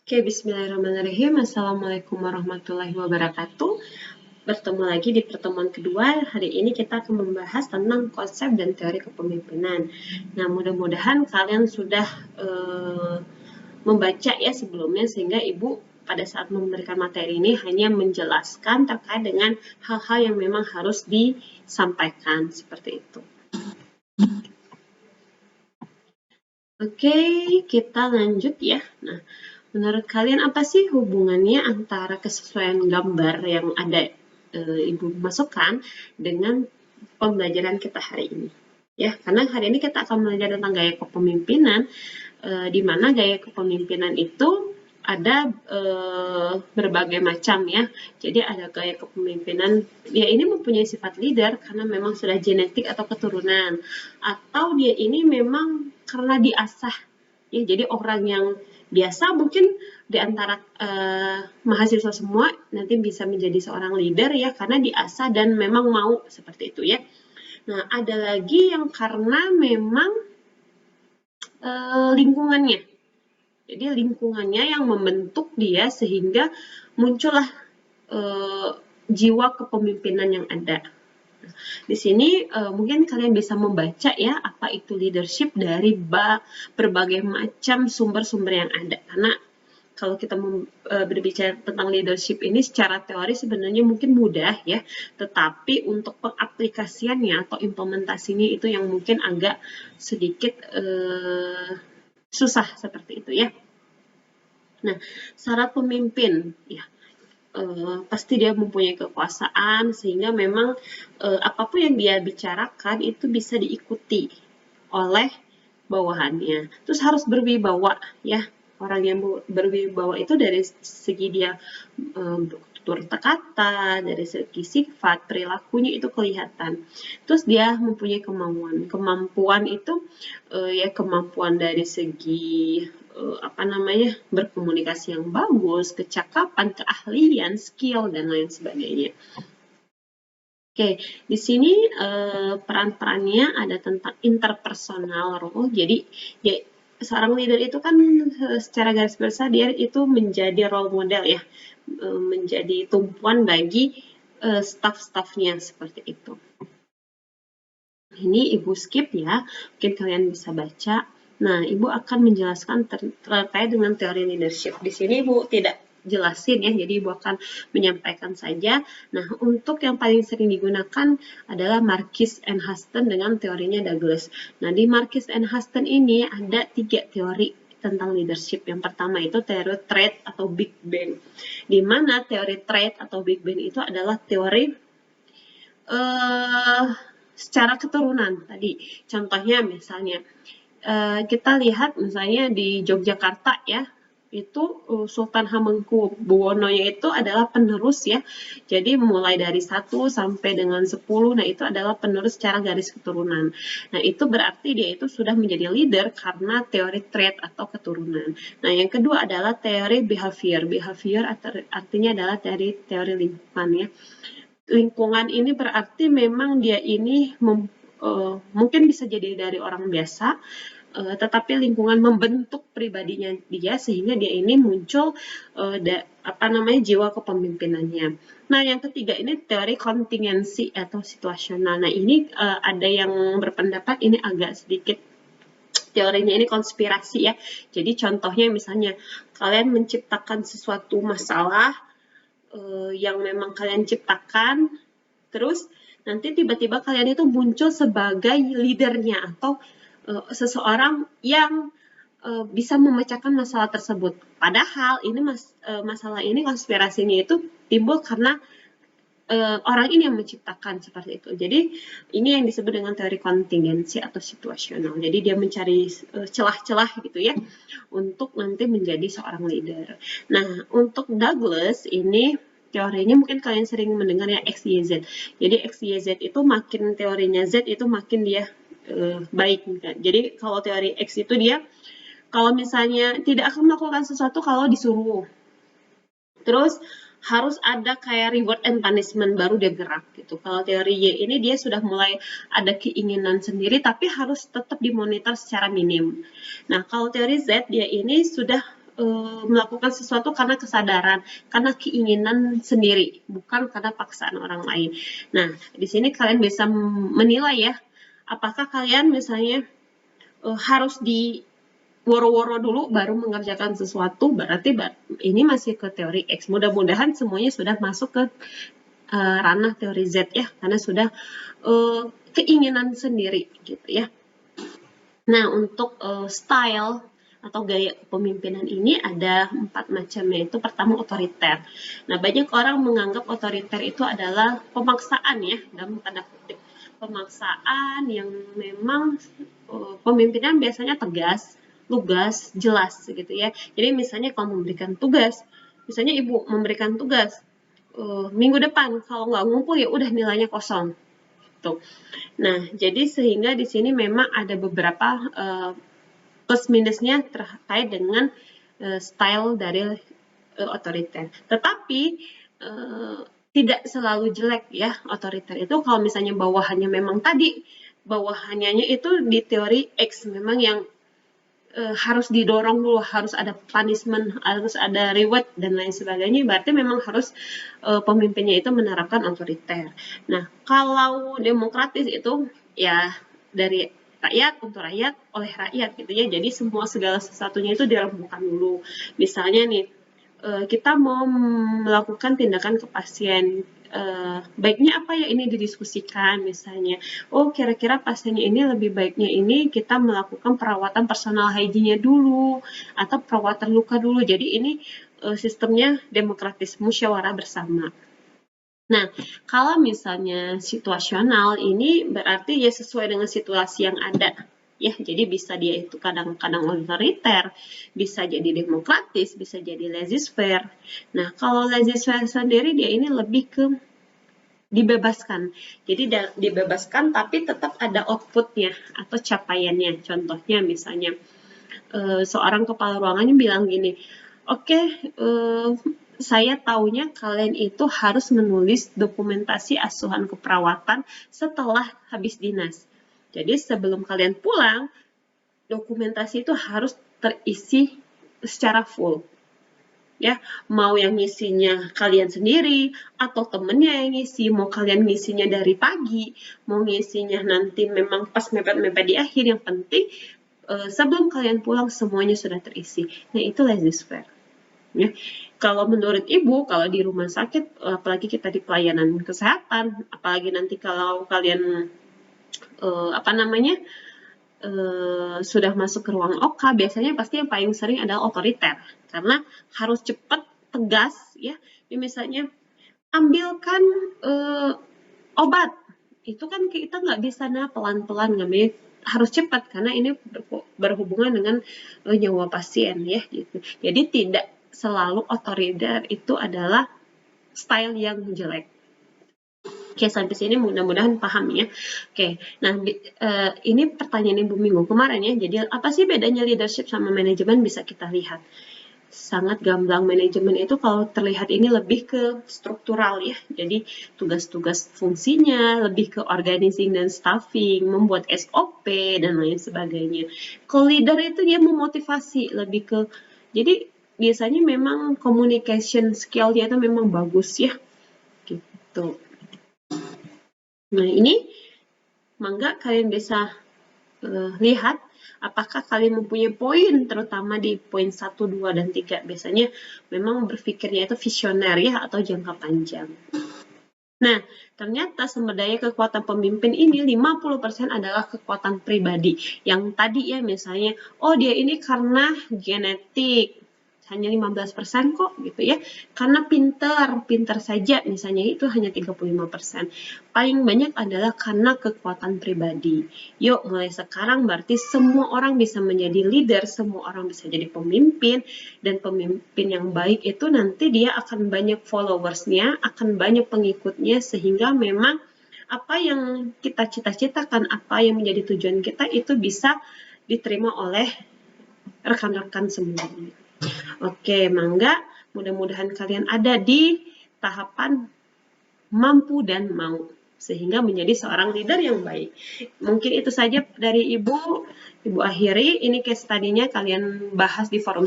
Oke, bismillahirrahmanirrahim. Assalamualaikum warahmatullahi wabarakatuh. Bertemu lagi di pertemuan kedua. Hari ini kita akan membahas tentang konsep dan teori kepemimpinan. Nah, mudah-mudahan kalian sudah membaca ya sebelumnya, sehingga Ibu pada saat memberikan materi ini hanya menjelaskan terkait dengan hal-hal yang memang harus disampaikan, seperti itu. Oke, kita lanjut ya. Nah, menurut kalian apa sih hubungannya antara kesesuaian gambar yang ada Ibu masukkan dengan pembelajaran kita hari ini? Ya, karena hari ini kita akan belajar tentang gaya kepemimpinan, di mana gaya kepemimpinan itu ada berbagai macam ya. Jadi ada gaya kepemimpinan, dia ini mempunyai sifat leader karena memang sudah genetik atau keturunan, atau dia ini memang karena diasah. Ya, jadi orang yang biasa mungkin di antara mahasiswa semua nanti bisa menjadi seorang leader ya karena diasah dan memang mau seperti itu ya. Nah, ada lagi yang karena memang lingkungannya. Jadi lingkungannya yang membentuk dia sehingga muncullah jiwa kepemimpinan yang ada. Di sini mungkin kalian bisa membaca ya apa itu leadership dari berbagai macam sumber-sumber yang ada. Karena kalau kita berbicara tentang leadership ini secara teori sebenarnya mungkin mudah ya, tetapi untuk pengaplikasiannya atau implementasinya itu yang mungkin agak sedikit susah seperti itu ya. Nah, syarat pemimpin ya. Pasti dia mempunyai kekuasaan sehingga memang apapun yang dia bicarakan itu bisa diikuti oleh bawahannya. Terus harus berwibawa ya. Orang yang berwibawa itu dari segi dia tutur kata, dari segi sifat, perilakunya itu kelihatan. Terus dia mempunyai kemampuan itu ya kemampuan dari segi berkomunikasi yang bagus, kecakapan, keahlian, skill, dan lain sebagainya. Oke, di sini peran-perannya ada tentang interpersonal role. Jadi ya, seorang leader itu kan secara garis besar dia itu menjadi role model ya, menjadi tumpuan bagi staff-staffnya seperti itu. Ini Ibu skip ya, mungkin kalian bisa baca. Nah, Ibu akan menjelaskan terkait dengan teori leadership. Di sini Ibu tidak jelasin ya, jadi Ibu akan menyampaikan saja. Nah, untuk yang paling sering digunakan adalah Marquis and Huston dengan teorinya Douglas. Nah, di Marquis and Huston ini ada 3 teori tentang leadership. Yang pertama itu teori trait atau Big Bang. Di mana teori trait atau Big Bang itu adalah teori secara keturunan tadi. Contohnya misalnya kita lihat misalnya di Yogyakarta ya, itu Sultan Hamengkubuwono itu adalah penerus ya. Jadi mulai dari 1 sampai dengan 10, nah itu adalah penerus secara garis keturunan. Nah, itu berarti dia itu sudah menjadi leader karena teori trait atau keturunan. Nah, yang kedua adalah teori behavior. Behavior artinya adalah teori lingkungan ya. Lingkungan ini berarti memang dia ini mungkin bisa jadi dari orang biasa, tetapi lingkungan membentuk pribadinya dia sehingga dia ini muncul jiwa kepemimpinannya. Nah, yang ketiga ini teori kontingensi atau situasional. Nah, ini ada yang berpendapat ini agak sedikit teorinya ini konspirasi ya. Jadi contohnya misalnya kalian menciptakan sesuatu masalah yang memang kalian ciptakan, terus nanti tiba-tiba kalian itu muncul sebagai leadernya atau seseorang yang bisa memecahkan masalah tersebut. Padahal ini masalah ini konspirasinya itu timbul karena orang ini yang menciptakan seperti itu. Jadi ini yang disebut dengan teori kontingensi atau situasional. Jadi dia mencari celah-celah gitu ya untuk nanti menjadi seorang leader. Nah, untuk Douglas ini teorinya mungkin kalian sering mendengar ya XYZ. Jadi XYZ itu makin teorinya Z itu makin dia baik. Kan? Jadi kalau teori X itu dia kalau misalnya tidak akan melakukan sesuatu kalau disuruh. Terus harus ada kayak reward and punishment baru dia gerak gitu. Kalau teori Y ini dia sudah mulai ada keinginan sendiri tapi harus tetap dimonitor secara minim. Nah, kalau teori Z dia ini sudah melakukan sesuatu karena kesadaran, karena keinginan sendiri, bukan karena paksaan orang lain. Nah, di sini kalian bisa menilai ya, apakah kalian misalnya harus di woro-woro dulu baru mengerjakan sesuatu, berarti ini masih ke teori X. Mudah-mudahan semuanya sudah masuk ke ranah teori Z ya, karena sudah keinginan sendiri gitu ya. Nah, untuk style atau gaya kepemimpinan ini ada 4 macam, yaitu pertama otoriter. Nah, banyak orang menganggap otoriter itu adalah pemaksaan ya, dalam tanda kutip. Pemaksaan yang memang pemimpinan biasanya tegas, lugas, jelas gitu ya. Jadi misalnya kalau memberikan tugas, misalnya ibu memberikan tugas, minggu depan kalau nggak ngumpul ya udah nilainya kosong. Gitu. Nah, jadi sehingga di sini memang ada beberapa plus minusnya terkait dengan style dari otoriter. Tetapi tidak selalu jelek ya otoriter itu. Kalau misalnya bawahannya memang tadi bawahannya itu di teori X memang yang harus didorong dulu, harus ada punishment, harus ada reward dan lain sebagainya, berarti memang harus pemimpinnya itu menerapkan otoriter. Nah, kalau demokratis itu ya dari rakyat untuk rakyat oleh rakyat gitu ya. Jadi semua segala sesuatunya itu dirembukan dulu. Misalnya nih kita mau melakukan tindakan ke pasien, baiknya apa ya ini didiskusikan misalnya. Oh, kira-kira pasiennya ini lebih baiknya ini kita melakukan perawatan personal hygiene-nya dulu atau perawatan luka dulu. Jadi ini sistemnya demokratis, musyawarah bersama. Nah, kalau misalnya situasional ini berarti ya sesuai dengan situasi yang ada. Ya, jadi bisa dia itu kadang-kadang otoriter, bisa jadi demokratis, bisa jadi laissez-faire. Nah, kalau laissez-faire sendiri dia ini lebih ke dibebaskan. Jadi dibebaskan tapi tetap ada outputnya atau capaiannya. Contohnya misalnya seorang kepala ruangannya bilang gini, oke, saya taunya kalian itu harus menulis dokumentasi asuhan keperawatan setelah habis dinas. Jadi sebelum kalian pulang, dokumentasi itu harus terisi secara full. Ya, mau yang ngisinya kalian sendiri atau temennya yang ngisi, mau kalian ngisinya dari pagi, mau ngisinya nanti memang pas mepet-mepet di akhir, yang penting sebelum kalian pulang semuanya sudah terisi. Nah, itu laissez-faire. Ya. Kalau menurut ibu, kalau di rumah sakit, apalagi kita di pelayanan kesehatan, apalagi nanti kalau kalian sudah masuk ke ruang OK, biasanya pasti yang paling sering adalah otoriter, karena harus cepat, tegas, ya. Misalnya ambilkan obat, itu kan kita nggak bisa pelan-pelan ngambil, harus cepat karena ini berhubungan dengan nyawa pasien ya gitu. Jadi tidak selalu otoriter itu adalah style yang jelek. Oke, sampai sini mudah-mudahan paham ya. Oke, nah ini pertanyaan Ibu minggu kemarin ya. Jadi apa sih bedanya leadership sama manajemen, bisa kita lihat. Sangat gamblang, manajemen itu kalau terlihat ini lebih ke struktural ya. Jadi tugas-tugas fungsinya lebih ke organizing dan staffing, membuat SOP dan lain sebagainya. Kalau leader itu dia memotivasi, lebih ke, jadi biasanya memang communication skill-nya itu memang bagus ya. Gitu. Nah, ini mangga kalian bisa lihat apakah kalian mempunyai poin, terutama di poin 1, 2, dan 3. Biasanya memang berpikirnya itu visioner ya, atau jangka panjang. Nah, ternyata sumber daya kekuatan pemimpin ini 50% adalah kekuatan pribadi. Yang tadi ya misalnya, oh dia ini karena genetik, hanya 15% kok gitu ya. Karena pintar saja misalnya itu hanya 35%. Paling banyak adalah karena kekuatan pribadi. Yuk mulai sekarang berarti semua orang bisa menjadi leader, semua orang bisa jadi pemimpin, dan pemimpin yang baik itu nanti dia akan banyak followersnya, akan banyak pengikutnya, sehingga memang apa yang kita cita-citakan, apa yang menjadi tujuan kita itu bisa diterima oleh rekan-rekan semuanya. Oke, mangga mudah-mudahan kalian ada di tahapan mampu dan mau, sehingga menjadi seorang leader yang baik. Mungkin itu saja dari Ibu akhiri. Ini case study-nya kalian bahas di forum